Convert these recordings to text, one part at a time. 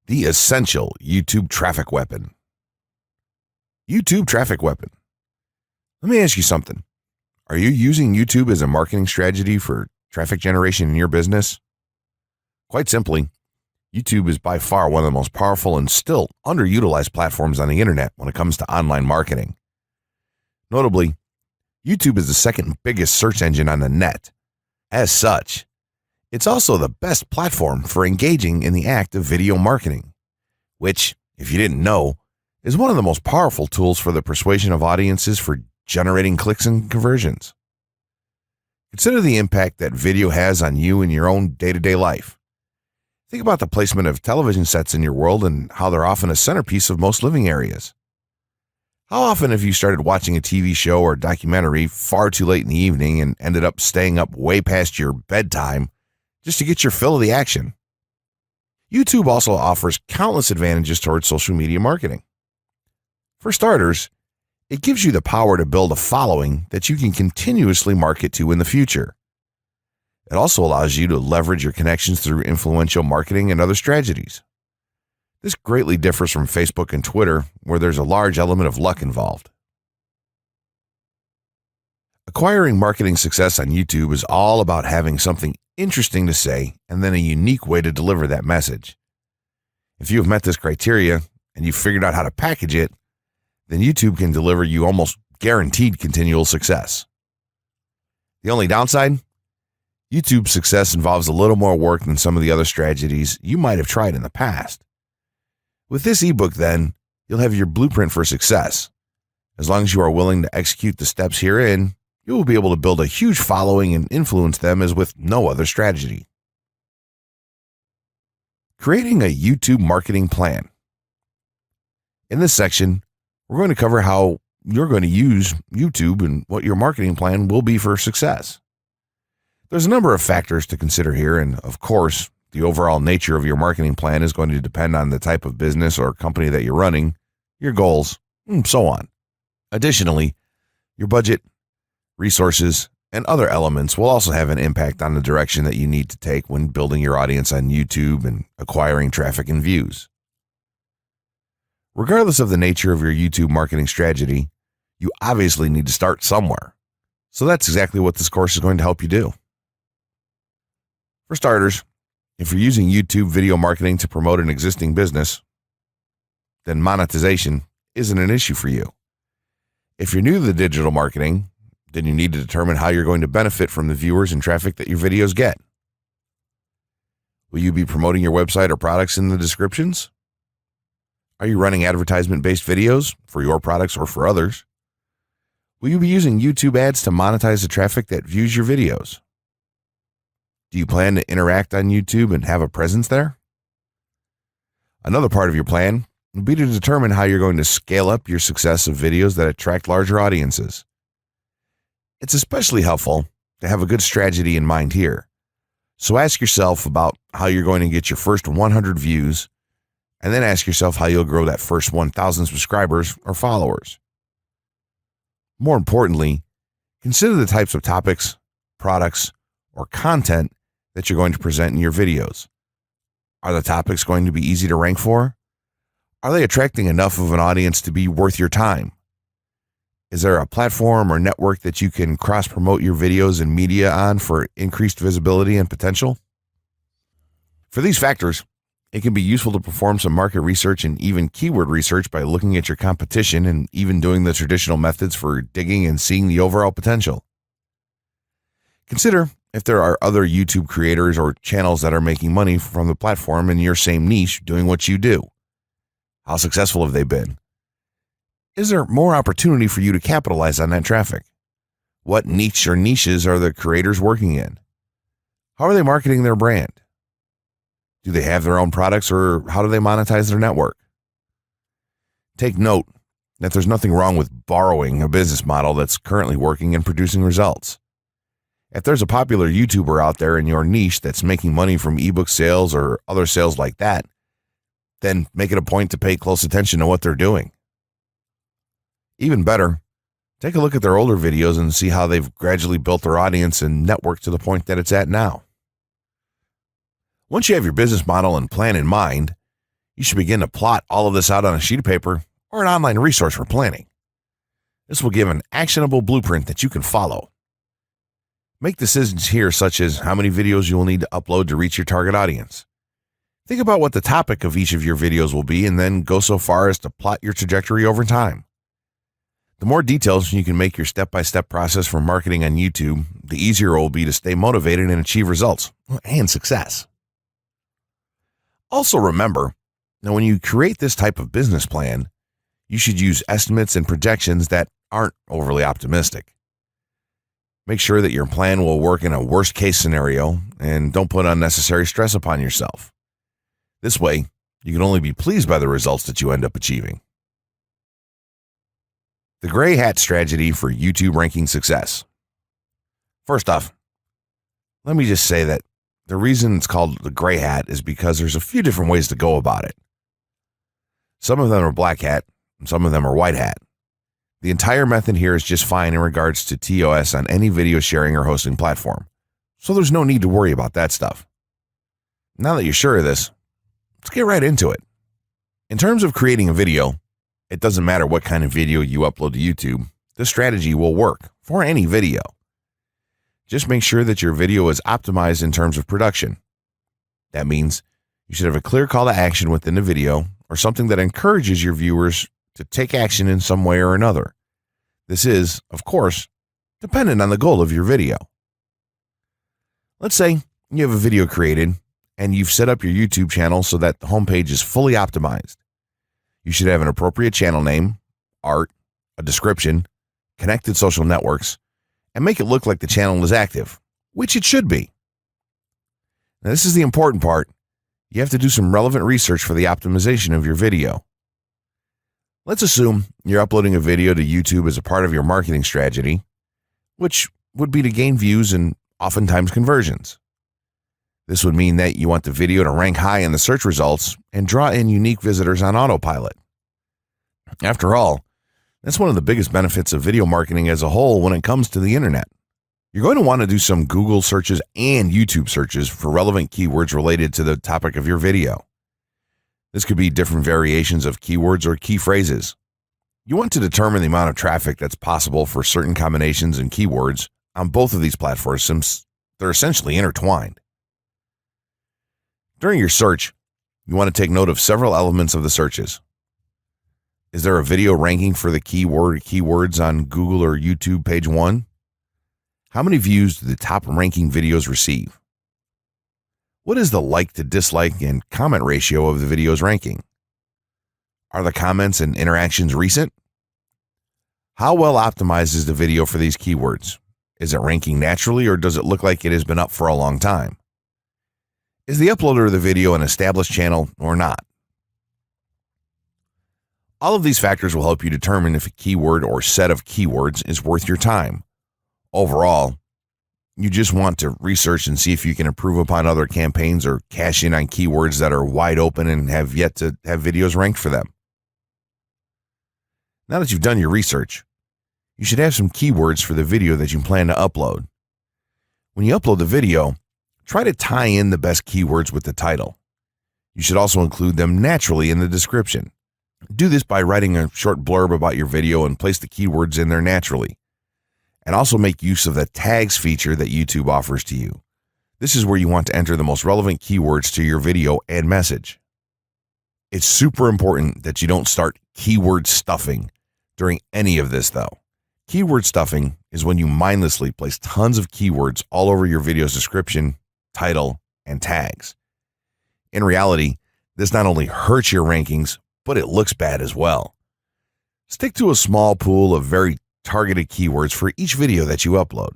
The essential YouTube traffic weapon. YouTube traffic weapon. Let me ask you something. Are you using YouTube as a marketing strategy for traffic generation in your business? Quite simply, YouTube is by far one of the most powerful and still underutilized platforms on the internet when it comes to online marketing. Notably, YouTube is the second biggest search engine on the net. As such, it's also the best platform for engaging in the act of video marketing, which, if you didn't know, is one of the most powerful tools for the persuasion of audiences for generating clicks and conversions. Consider the impact that video has on you in your own day-to-day life. Think about the placement of television sets in your world and how they're often a centerpiece of most living areas. How often have you started watching a TV show or documentary far too late in the evening and ended up staying up way past your bedtime just to get your fill of the action? YouTube also offers countless advantages towards social media marketing. For starters, it gives you the power to build a following that you can continuously market to in the future. It also allows you to leverage your connections through influential marketing and other strategies. This greatly differs from Facebook and Twitter, where there's a large element of luck involved. Acquiring marketing success on YouTube is all about having something interesting to say and then a unique way to deliver that message. If you have met this criteria and you've figured out how to package it, then YouTube can deliver you almost guaranteed continual success. The only downside? YouTube's success involves a little more work than some of the other strategies you might have tried in the past. With this ebook, then, you'll have your blueprint for success. As long as you are willing to execute the steps herein, you will be able to build a huge following and influence them as with no other strategy. Creating a YouTube marketing plan. In this section, we're going to cover how you're going to use YouTube and what your marketing plan will be for success. There's a number of factors to consider here, and of course, the overall nature of your marketing plan is going to depend on the type of business or company that you're running, your goals, and so on. Additionally, your budget, resources, and other elements will also have an impact on the direction that you need to take when building your audience on YouTube and acquiring traffic and views. Regardless of the nature of your YouTube marketing strategy, you obviously need to start somewhere. So that's exactly what this course is going to help you do. For starters, if you're using YouTube video marketing to promote an existing business, then monetization isn't an issue for you. If you're new to the digital marketing, then you need to determine how you're going to benefit from the viewers and traffic that your videos get. Will you be promoting your website or products in the descriptions? Are you running advertisement-based videos for your products or for others? Will you be using YouTube ads to monetize the traffic that views your videos? Do you plan to interact on YouTube and have a presence there? Another part of your plan would be to determine how you're going to scale up your success of videos that attract larger audiences. It's especially helpful to have a good strategy in mind here. So ask yourself about how you're going to get your first 100 views, and then ask yourself how you'll grow that first 1,000 subscribers or followers. More importantly, consider the types of topics, products, or content that you're going to present in your videos. Are the topics going to be easy to rank for? Are they attracting enough of an audience to be worth your time? Is there a platform or network that you can cross-promote your videos and media on for increased visibility and potential? For these factors, it can be useful to perform some market research and even keyword research by looking at your competition and even doing the traditional methods for digging and seeing the overall potential. Consider if there are other YouTube creators or channels that are making money from the platform in your same niche doing what you do. How successful have they been? Is there more opportunity for you to capitalize on that traffic? What niche or niches are the creators working in? How are they marketing their brand? Do they have their own products, or how do they monetize their network? Take note that there's nothing wrong with borrowing a business model that's currently working and producing results. If there's a popular YouTuber out there in your niche that's making money from ebook sales or other sales like that, then make it a point to pay close attention to what they're doing. Even better, take a look at their older videos and see how they've gradually built their audience and network to the point that it's at now. Once you have your business model and plan in mind, You should begin to plot all of this out on a sheet of paper or an online resource for planning. This will give an actionable blueprint that you can follow. Make decisions here, such as how many videos you will need to upload to reach your target audience. Think about what the topic of each of your videos will be, and then go so far as to plot your trajectory over time. The more details you can make your step-by-step process for marketing on YouTube, the easier it will be to stay motivated and achieve results and success. Also remember that when you create this type of business plan, you should use estimates and projections that aren't overly optimistic. Make sure that your plan will work in a worst-case scenario, and don't put unnecessary stress upon yourself. This way, you can only be pleased by the results that you end up achieving. The gray hat strategy for YouTube ranking success. First off, let me just say that the reason it's called the gray hat is because there's a few different ways to go about it. Some of them are black hat, and some of them are white hat. The entire method here is just fine in regards to TOS on any video sharing or hosting platform, so there's no need to worry about that stuff. Now that you're sure of this, let's get right into it. In terms of creating a video, it doesn't matter what kind of video you upload to YouTube, this strategy will work for any video. Just make sure that your video is optimized in terms of production. That means you should have a clear call to action within the video, or something that encourages your viewers to take action in some way or another. This is, of course, dependent on the goal of your video. Let's say you have a video created and you've set up your YouTube channel so that the homepage is fully optimized. You should have an appropriate channel name, art, a description, connected social networks, and make it look like the channel is active, which it should be. Now, this is the important part. You have to do some relevant research for the optimization of your video. Let's assume you're uploading a video to YouTube as a part of your marketing strategy, which would be to gain views and oftentimes conversions. This would mean that you want the video to rank high in the search results and draw in unique visitors on autopilot. After all, that's one of the biggest benefits of video marketing as a whole when it comes to the internet. You're going to want to do some Google searches and YouTube searches for relevant keywords related to the topic of your video. This could be different variations of keywords or key phrases. You want to determine the amount of traffic that's possible for certain combinations and keywords on both of these platforms, since they're essentially intertwined. During your search, you want to take note of several elements of the searches. Is there a video ranking for the keyword or keywords on Google or YouTube page 1? How many views do the top ranking videos receive? What is the like to dislike and comment ratio of the video's ranking? Are the comments and interactions recent? How well optimized is the video for these keywords? Is it ranking naturally, or does it look like it has been up for a long time? Is the uploader of the video an established channel or not? All of these factors will help you determine if a keyword or set of keywords is worth your time. Overall, you just want to research and see if you can improve upon other campaigns or cash in on keywords that are wide open and have yet to have videos ranked for them. Now that you've done your research, you should have some keywords for the video that you plan to upload. When you upload the video, try to tie in the best keywords with the title. You should also include them naturally in the description. Do this by writing a short blurb about your video and place the keywords in there naturally. And also make use of the tags feature that YouTube offers to you. This is where you want to enter the most relevant keywords to your video and message. It's super important that you don't start keyword stuffing during any of this, though. Keyword stuffing is when you mindlessly place tons of keywords all over your video's description, title, and tags. In reality, this not only hurts your rankings, but it looks bad as well. Stick to a small pool of very targeted keywords for each video that you upload.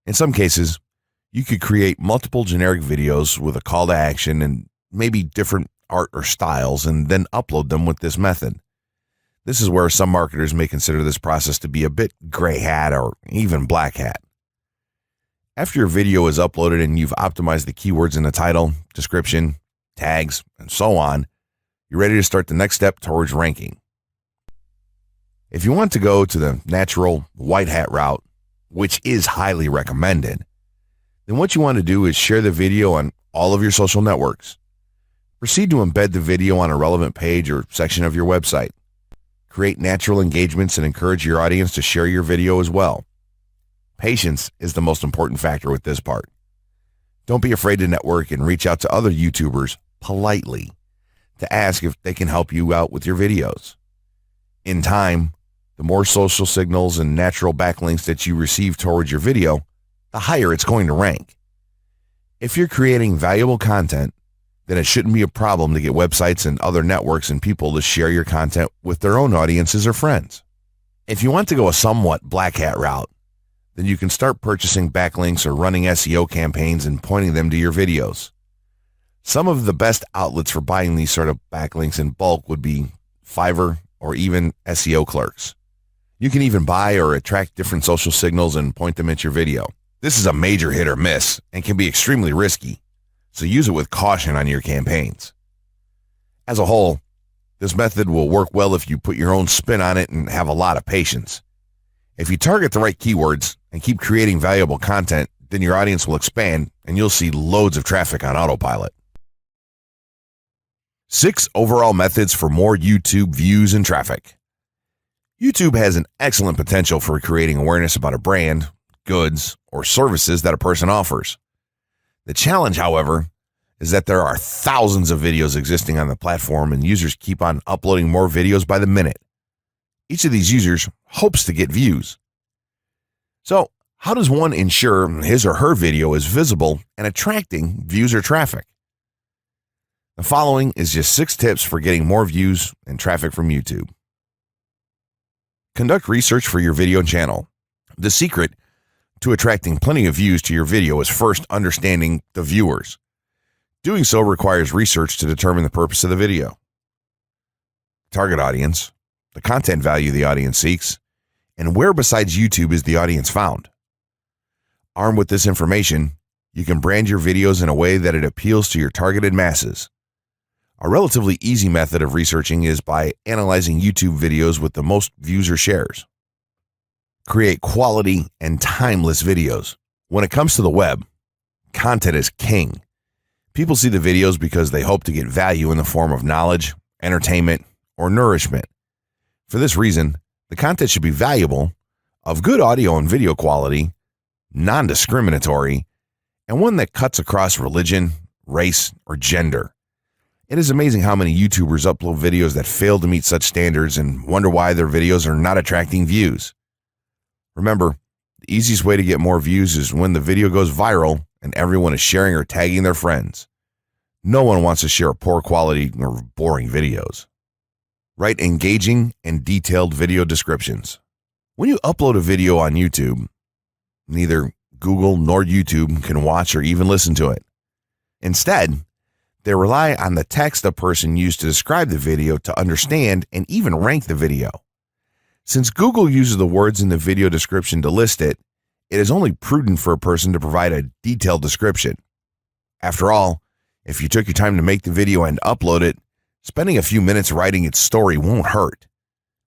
In some cases, you could create multiple generic videos with a call to action and maybe different art or styles, and then upload them with this method. This is where some marketers may consider this process to be a bit gray hat or even black hat. After your video is uploaded and you've optimized the keywords in the title, description, tags, and so on, you're ready to start the next step towards ranking. If you want to go to the natural white hat route, which is highly recommended, then what you want to do is share the video on all of your social networks. Proceed to embed the video on a relevant page or section of your website. Create natural engagements and encourage your audience to share your video as well. Patience is the most important factor with this part. Don't be afraid to network and reach out to other YouTubers politely to ask if they can help you out with your videos. In time, the more social signals and natural backlinks that you receive towards your video, the higher it's going to rank. If you're creating valuable content, then it shouldn't be a problem to get websites and other networks and people to share your content with their own audiences or friends. If you want to go a somewhat black hat route, then you can start purchasing backlinks or running SEO campaigns and pointing them to your videos. Some of the best outlets for buying these sort of backlinks in bulk would be Fiverr or even SEO clerks. You can even buy or attract different social signals and point them at your video. This is a major hit or miss and can be extremely risky, so use it with caution on your campaigns. As a whole, this method will work well if you put your own spin on it and have a lot of patience. If you target the right keywords and keep creating valuable content, then your audience will expand and you'll see loads of traffic on autopilot. 6 overall methods for more YouTube views and traffic. YouTube has an excellent potential for creating awareness about a brand, goods, or services that a person offers. The challenge, however, is that there are thousands of videos existing on the platform and users keep on uploading more videos by the minute. Each of these users hopes to get views. So, how does one ensure his or her video is visible and attracting views or traffic? The following is just 6 tips for getting more views and traffic from YouTube. Conduct research for your video channel. The secret to attracting plenty of views to your video is first understanding the viewers. Doing so requires research to determine the purpose of the video, target audience, the content value the audience seeks, and where besides YouTube is the audience found. Armed with this information, you can brand your videos in a way that it appeals to your targeted masses. A relatively easy method of researching is by analyzing YouTube videos with the most views or shares. Create quality and timeless videos. When it comes to the web, content is king. People see the videos because they hope to get value in the form of knowledge, entertainment, or nourishment. For this reason, the content should be valuable, of good audio and video quality, non-discriminatory, and one that cuts across religion, race, or gender. It is amazing how many YouTubers upload videos that fail to meet such standards and wonder why their videos are not attracting views. Remember, the easiest way to get more views is when the video goes viral and everyone is sharing or tagging their friends. No one wants to share poor quality or boring videos. Write engaging and detailed video descriptions. When you upload a video on YouTube, neither Google nor YouTube can watch or even listen to it. Instead, they rely on the text a person used to describe the video to understand and even rank the video. Since Google uses the words in the video description to list it, it is only prudent for a person to provide a detailed description. After all, if you took your time to make the video and upload it, spending a few minutes writing its story won't hurt.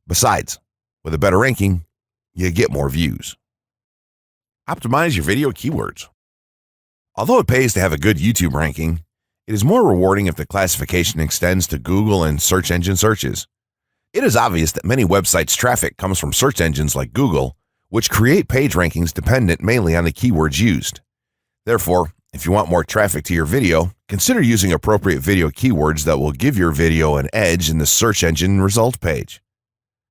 Besides, with a better ranking, you get more views. Optimize your video keywords. Although it pays to have a good YouTube ranking, it is more rewarding if the classification extends to Google and search engine searches. It is obvious that many websites' traffic comes from search engines like Google, which create page rankings dependent mainly on the keywords used. Therefore, if you want more traffic to your video, consider using appropriate video keywords that will give your video an edge in the search engine result page.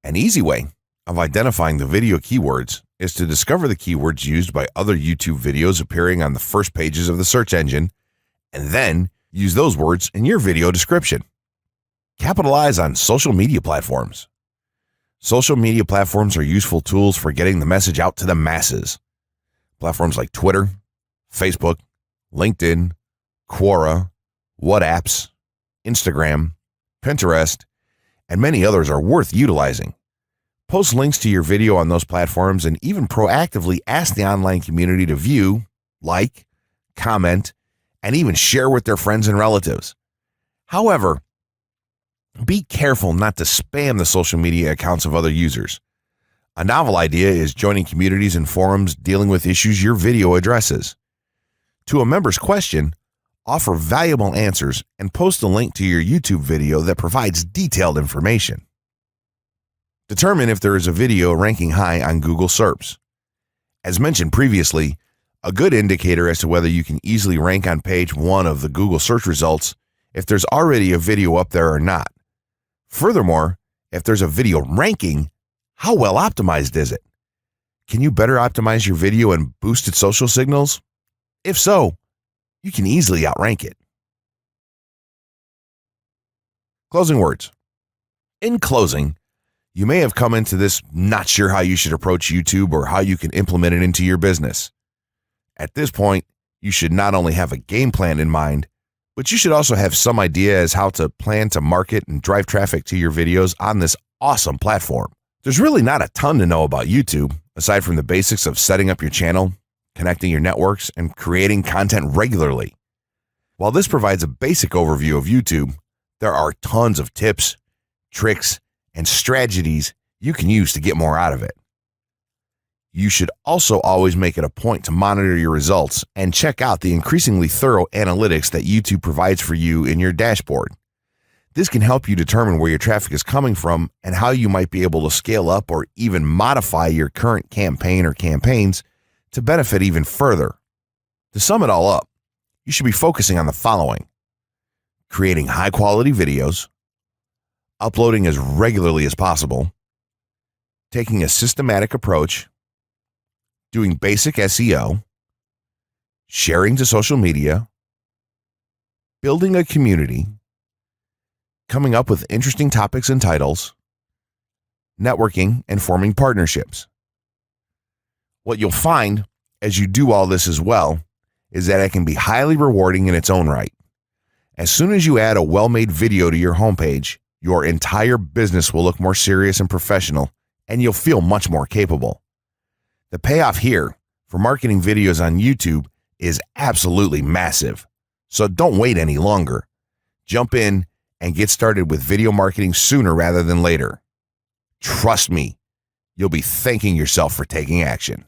An easy way of identifying the video keywords is to discover the keywords used by other YouTube videos appearing on the first pages of the search engine, and then use those words in your video description. Capitalize on social media platforms. Social media platforms are useful tools for getting the message out to the masses. Platforms like Twitter, Facebook, LinkedIn, Quora, WhatsApp, Instagram, Pinterest, and many others are worth utilizing. Post links to your video on those platforms and even proactively ask the online community to view, like, comment, and even share with their friends and relatives. However, be careful not to spam the social media accounts of other users. A novel idea is joining communities and forums dealing with issues your video addresses. To a member's question, offer valuable answers, and post a link to your YouTube video that provides detailed information. Determine if there is a video ranking high on Google SERPs. As mentioned previously, a good indicator as to whether you can easily rank on page 1 of the Google search results if there's already a video up there or not. Furthermore, if there's a video ranking, how well optimized is it? Can you better optimize your video and boost its social signals? If so, you can easily outrank it. Closing words. In closing, you may have come into this not sure how you should approach YouTube or how you can implement it into your business. At this point, you should not only have a game plan in mind, but you should also have some idea as how to plan to market and drive traffic to your videos on this awesome platform. There's really not a ton to know about YouTube, aside from the basics of setting up your channel, connecting your networks, and creating content regularly. While this provides a basic overview of YouTube, there are tons of tips, tricks, and strategies you can use to get more out of it. You should also always make it a point to monitor your results and check out the increasingly thorough analytics that YouTube provides for you in your dashboard. This can help you determine where your traffic is coming from and how you might be able to scale up or even modify your current campaign or campaigns to benefit even further. To sum it all up, you should be focusing on the following: creating high-quality videos, uploading as regularly as possible, taking a systematic approach, doing basic SEO, sharing to social media, building a community, coming up with interesting topics and titles, networking, and forming partnerships. What you'll find as you do all this as well is that it can be highly rewarding in its own right. As soon as you add a well-made video to your homepage, your entire business will look more serious and professional, and you'll feel much more capable. The payoff here for marketing videos on YouTube is absolutely massive. So don't wait any longer. Jump in and get started with video marketing sooner rather than later. Trust me, you'll be thanking yourself for taking action.